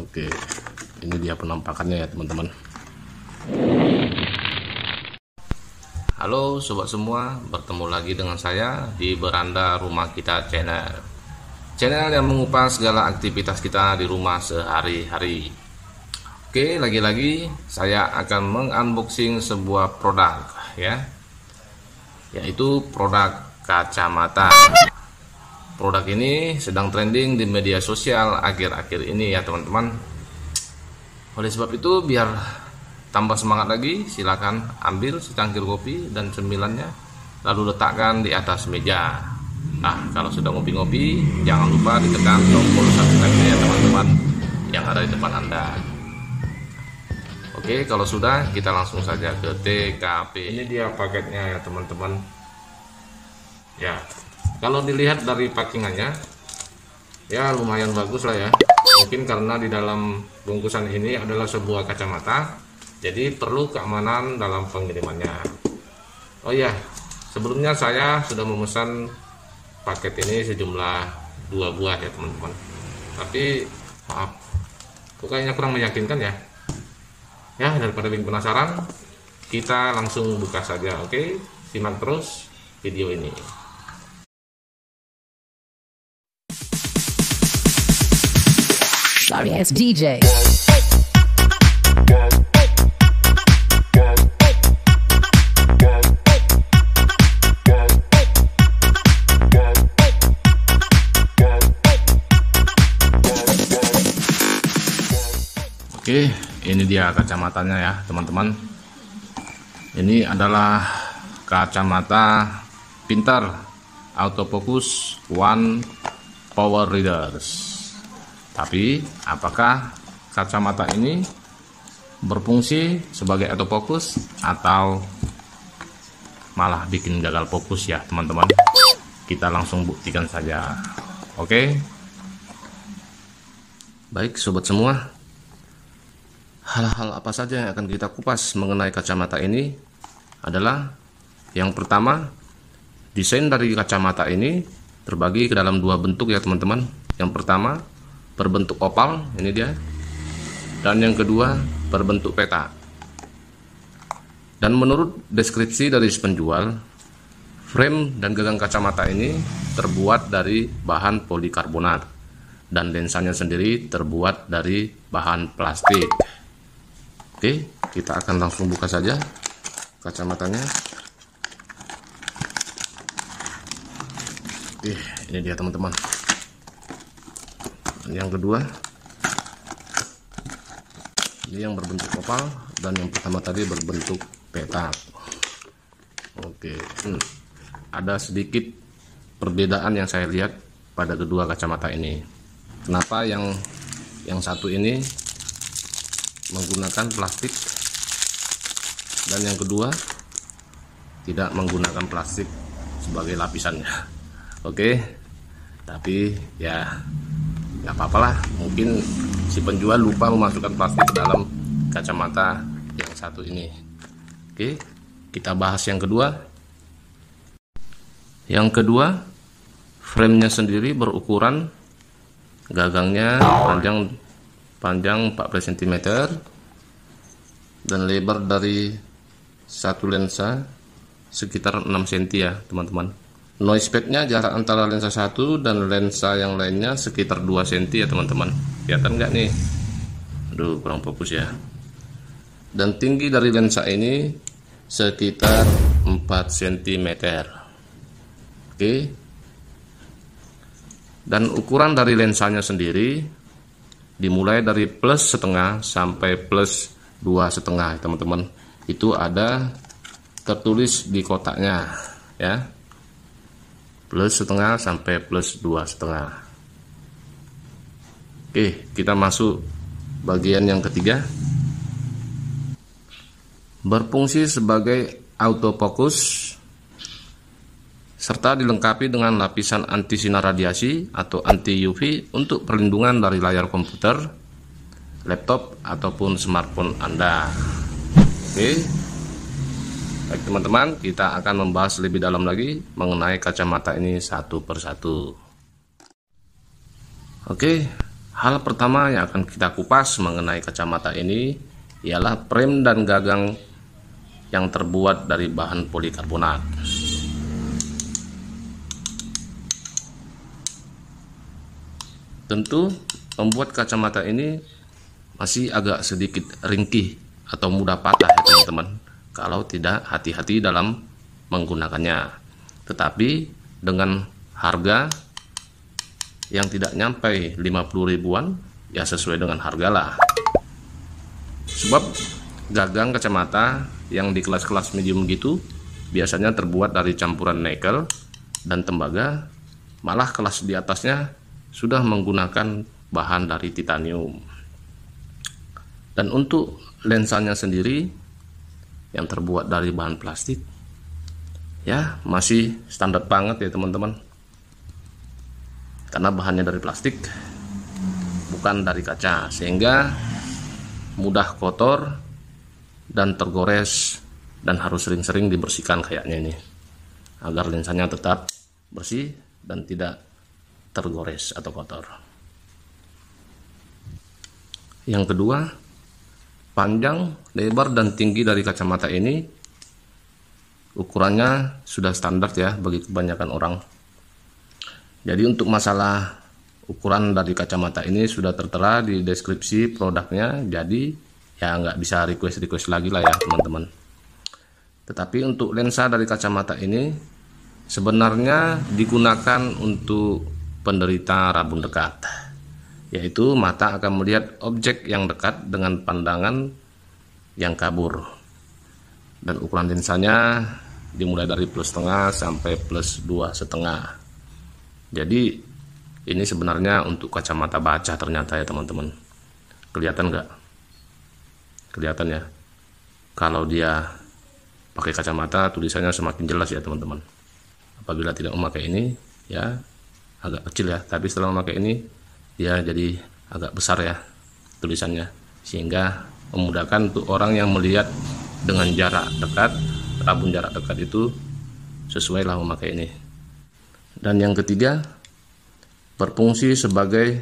Oke, ini dia penampakannya ya teman-teman. Halo sobat semua, bertemu lagi dengan saya di Beranda Rumah Kita Channel. Channel yang mengupas segala aktivitas kita di rumah sehari-hari. Oke, lagi-lagi saya akan mengunboxing sebuah produk ya, yaitu produk kacamata. Produk ini sedang trending di media sosial akhir-akhir ini ya teman-teman. Oleh sebab itu, biar tambah semangat lagi, silakan ambil secangkir kopi dan cemilannya, lalu letakkan di atas meja. Nah, kalau sudah ngopi-ngopi, jangan lupa ditekan tombol subscribe ya teman-teman yang ada di depan Anda. Oke, kalau sudah, kita langsung saja ke TKP. Ini dia paketnya ya teman-teman. Ya, kalau dilihat dari packingannya, ya lumayan bagus lah ya. Mungkin karena di dalam bungkusan ini adalah sebuah kacamata, jadi perlu keamanan dalam pengirimannya. Oh iya, sebelumnya saya sudah memesan paket ini sejumlah 2 buah ya teman-teman. Tapi maaf, kok kayaknya kurang meyakinkan ya. Ya, daripada bikin penasaran, kita langsung buka saja. Oke, simak terus video ini. Sorry ass DJ. Oke, ini dia kacamatanya ya teman-teman. Ini adalah kacamata pintar autofocus One Power Readers. Tapi apakah kacamata ini berfungsi sebagai autofocus atau malah bikin gagal fokus ya teman-teman? Kita langsung buktikan saja. Oke. Baik sobat semua, hal-hal apa saja yang akan kita kupas mengenai kacamata ini adalah yang pertama, desain dari kacamata ini terbagi ke dalam 2 bentuk ya teman-teman. Yang pertama berbentuk oval, ini dia, dan yang kedua berbentuk peta. Dan menurut deskripsi dari penjual, frame dan gagang kacamata ini terbuat dari bahan polikarbonat dan lensanya sendiri terbuat dari bahan plastik. Oke, kita akan langsung buka saja kacamatanya. Oke, ini dia teman-teman. Yang kedua, ini yang berbentuk oval, dan yang pertama tadi berbentuk peta. Oke, ada sedikit perbedaan yang saya lihat pada kedua kacamata ini. Kenapa yang satu ini menggunakan plastik dan yang kedua tidak menggunakan plastik sebagai lapisannya? Oke, tapi ya nggak apa-apalah, mungkin si penjual lupa memasukkan plastik ke dalam kacamata yang satu ini. Oke, kita bahas yang kedua. Yang kedua, framenya sendiri berukuran gagangnya panjang 14 cm dan lebar dari satu lensa sekitar 6 cm ya teman-teman. Noise pad-nya jarak antara lensa satu dan lensa yang lainnya sekitar 2 cm ya teman-teman. Kelihatan nggak nih? Aduh, kurang fokus ya. Dan tinggi dari lensa ini sekitar 4 cm. Oke. Dan ukuran dari lensanya sendiri dimulai dari plus setengah sampai plus 2,5 teman-teman. Itu ada tertulis di kotaknya ya. Plus setengah sampai plus 2,5. Oke, kita masuk bagian yang ketiga. Berfungsi sebagai autofocus serta dilengkapi dengan lapisan anti sinar radiasi atau anti UV untuk perlindungan dari layar komputer, laptop ataupun smartphone Anda. Oke. Baik teman-teman, kita akan membahas lebih dalam lagi mengenai kacamata ini satu persatu. Oke, Hal pertama yang akan kita kupas mengenai kacamata ini ialah frame dan gagang yang terbuat dari bahan polikarbonat. Tentu membuat kacamata ini masih agak sedikit ringkih atau mudah patah ya teman-teman, kalau tidak hati-hati dalam menggunakannya. Tetapi dengan harga yang tidak nyampe 50 ribuan ya sesuai dengan harga lah. Sebab gagang kacamata yang di kelas-kelas medium gitu biasanya terbuat dari campuran nikel dan tembaga, malah kelas di atasnya sudah menggunakan bahan dari titanium. Dan untuk lensanya sendiri yang terbuat dari bahan plastik ya masih standar banget ya teman-teman, karena bahannya dari plastik bukan dari kaca, sehingga mudah kotor dan tergores dan harus sering-sering dibersihkan kayaknya ini, agar lensanya tetap bersih dan tidak tergores atau kotor. Yang kedua, panjang, lebar, dan tinggi dari kacamata ini ukurannya sudah standar ya bagi kebanyakan orang. Jadi untuk masalah ukuran dari kacamata ini sudah tertera di deskripsi produknya, jadi ya nggak bisa request lagi lah ya teman-teman. Tetapi untuk lensa dari kacamata ini sebenarnya digunakan untuk penderita rabun dekat, yaitu mata akan melihat objek yang dekat dengan pandangan yang kabur. Dan ukuran lensanya dimulai dari +1/2 sampai +2,5. Jadi ini sebenarnya untuk kacamata baca ternyata ya teman-teman. Kelihatan nggak? Kelihatan ya. Kalau dia pakai kacamata tulisannya semakin jelas ya teman-teman. Apabila tidak memakai ini ya agak kecil ya, tapi setelah memakai ini dia jadi agak besar ya tulisannya, sehingga memudahkan untuk orang yang melihat dengan jarak dekat, rabun jarak dekat itu sesuai lah memakai ini. Dan yang ketiga, berfungsi sebagai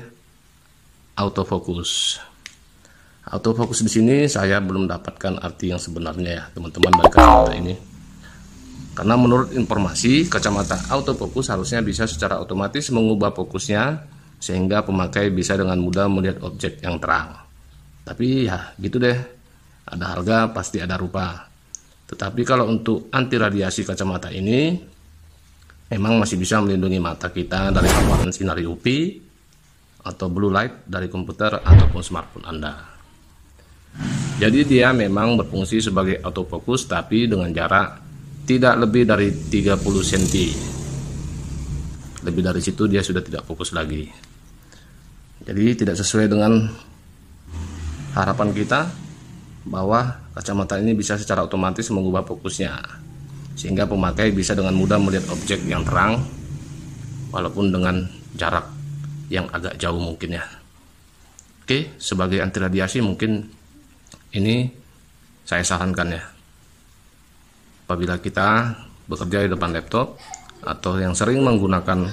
autofocus. Autofocus di sini saya belum dapatkan arti yang sebenarnya ya teman-teman dari kacamata ini. Karena menurut informasi, kacamata autofocus harusnya bisa secara otomatis mengubah fokusnya sehingga pemakai bisa dengan mudah melihat objek yang terang. Tapi ya gitu deh, ada harga pasti ada rupa. Tetapi kalau untuk anti radiasi kacamata ini memang masih bisa melindungi mata kita dari paparan sinar UV atau blue light dari komputer ataupun smartphone Anda. Jadi dia memang berfungsi sebagai autofocus, tapi dengan jarak tidak lebih dari 30 cm. Lebih dari situ dia sudah tidak fokus lagi. Jadi tidak sesuai dengan harapan kita bahwa kacamata ini bisa secara otomatis mengubah fokusnya, sehingga pemakai bisa dengan mudah melihat objek yang terang walaupun dengan jarak yang agak jauh mungkin ya. Oke, sebagai anti radiasi mungkin ini saya sarankan ya. Apabila kita bekerja di depan laptop atau yang sering menggunakan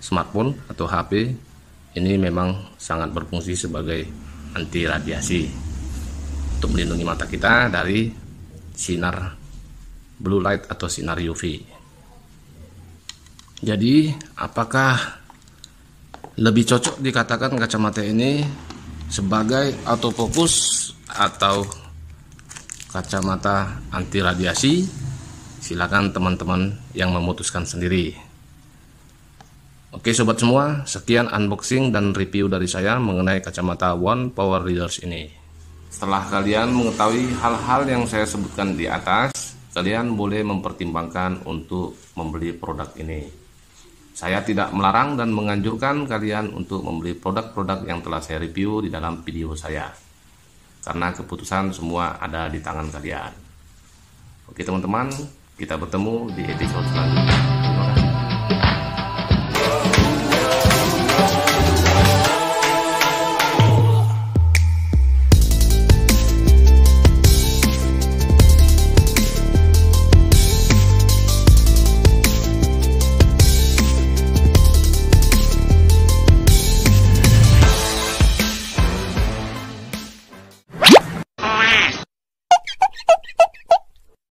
smartphone atau HP, ini memang sangat berfungsi sebagai anti radiasi untuk melindungi mata kita dari sinar blue light atau sinar UV. Jadi apakah lebih cocok dikatakan kacamata ini sebagai autofocus atau kacamata anti radiasi? Silakan teman-teman yang memutuskan sendiri. Oke sobat semua, sekian unboxing dan review dari saya mengenai kacamata One Power Readers ini. Setelah kalian mengetahui hal-hal yang saya sebutkan di atas, kalian boleh mempertimbangkan untuk membeli produk ini. Saya tidak melarang dan menganjurkan kalian untuk membeli produk-produk yang telah saya review di dalam video saya, karena keputusan semua ada di tangan kalian. Oke teman-teman, kita bertemu di episode selanjutnya.